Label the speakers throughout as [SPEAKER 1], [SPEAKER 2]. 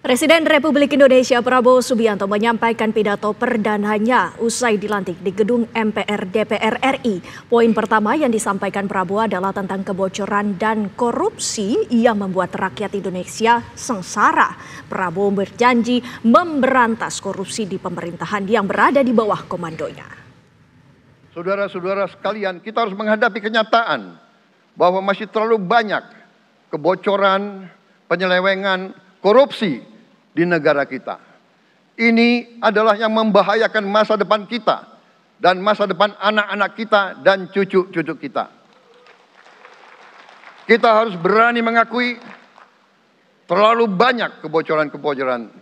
[SPEAKER 1] Presiden Republik Indonesia Prabowo Subianto menyampaikan pidato perdananya usai dilantik di gedung MPR DPR RI. Poin pertama yang disampaikan Prabowo adalah tentang kebocoran dan korupsi yang membuat rakyat Indonesia sengsara. Prabowo berjanji memberantas korupsi di pemerintahan yang berada di bawah komandonya.
[SPEAKER 2] Saudara-saudara sekalian, kita harus menghadapi kenyataan bahwa masih terlalu banyak kebocoran, penyelewengan, korupsi di negara kita. Ini adalah yang membahayakan masa depan kita dan masa depan anak-anak kita dan cucu-cucu kita. Kita harus berani mengakui terlalu banyak kebocoran-kebocoran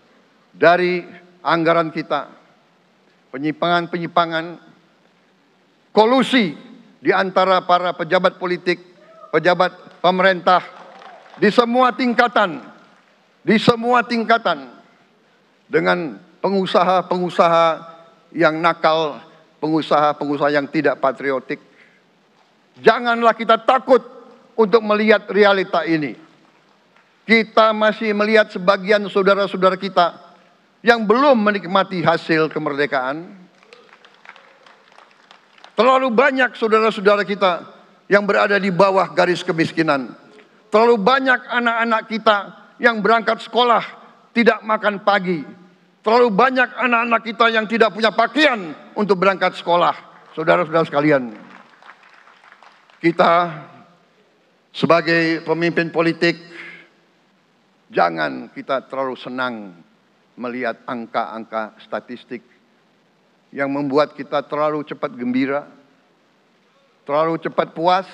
[SPEAKER 2] dari anggaran kita, penyimpangan-penyimpangan, kolusi di antara para pejabat politik, pejabat pemerintah di semua tingkatan dengan pengusaha-pengusaha yang nakal, pengusaha-pengusaha yang tidak patriotik. Janganlah kita takut untuk melihat realita ini. Kita masih melihat sebagian saudara-saudara kita yang belum menikmati hasil kemerdekaan. Terlalu banyak saudara-saudara kita yang berada di bawah garis kemiskinan. Terlalu banyak anak-anak kita yang berangkat sekolah tidak makan pagi. Terlalu banyak anak-anak kita yang tidak punya pakaian untuk berangkat sekolah. Saudara-saudara sekalian, kita sebagai pemimpin politik, jangan kita terlalu senang melihat angka-angka statistik yang membuat kita terlalu cepat gembira, terlalu cepat puas,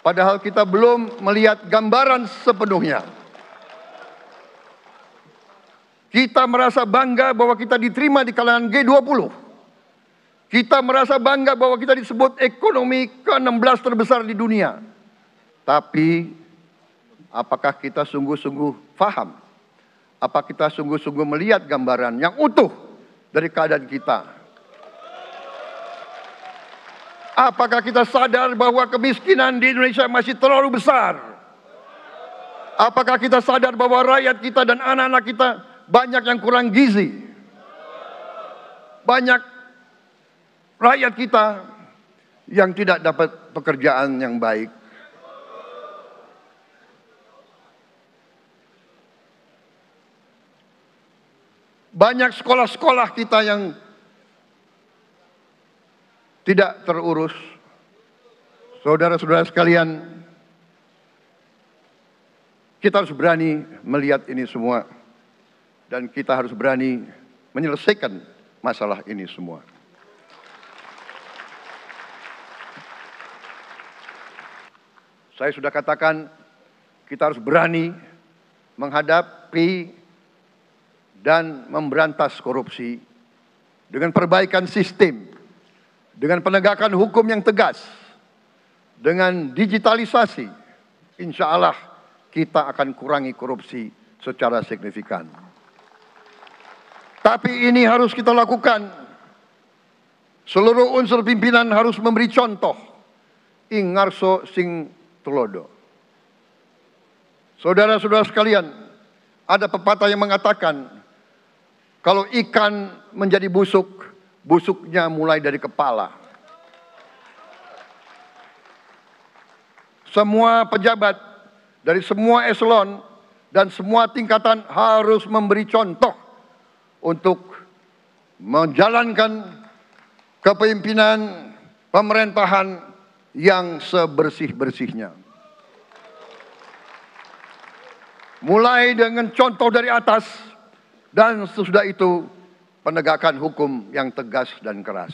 [SPEAKER 2] padahal kita belum melihat gambaran sepenuhnya. Kita merasa bangga bahwa kita diterima di kalangan G20. Kita merasa bangga bahwa kita disebut ekonomi ke-16 terbesar di dunia. Tapi, apakah kita sungguh-sungguh paham? Apa kita sungguh-sungguh melihat gambaran yang utuh dari keadaan kita? Apakah kita sadar bahwa kemiskinan di Indonesia masih terlalu besar? Apakah kita sadar bahwa rakyat kita dan anak-anak kita banyak yang kurang gizi? Banyak rakyat kita yang tidak dapat pekerjaan yang baik. Banyak sekolah-sekolah kita yang tidak terurus. Saudara-saudara sekalian, kita harus berani melihat ini semua. Dan kita harus berani menyelesaikan masalah ini semua. Saya sudah katakan, kita harus berani menghadapi dan memberantas korupsi dengan perbaikan sistem, dengan penegakan hukum yang tegas, dengan digitalisasi, insya Allah kita akan kurangi korupsi secara signifikan. Tapi ini harus kita lakukan. Seluruh unsur pimpinan harus memberi contoh. Ing ngarso sing tulodo. Saudara-saudara sekalian, ada pepatah yang mengatakan, kalau ikan menjadi busuk, busuknya mulai dari kepala. Semua pejabat dari semua eselon dan semua tingkatan harus memberi contoh untuk menjalankan kepemimpinan pemerintahan yang sebersih-bersihnya. Mulai dengan contoh dari atas dan sesudah itu penegakan hukum yang tegas dan keras.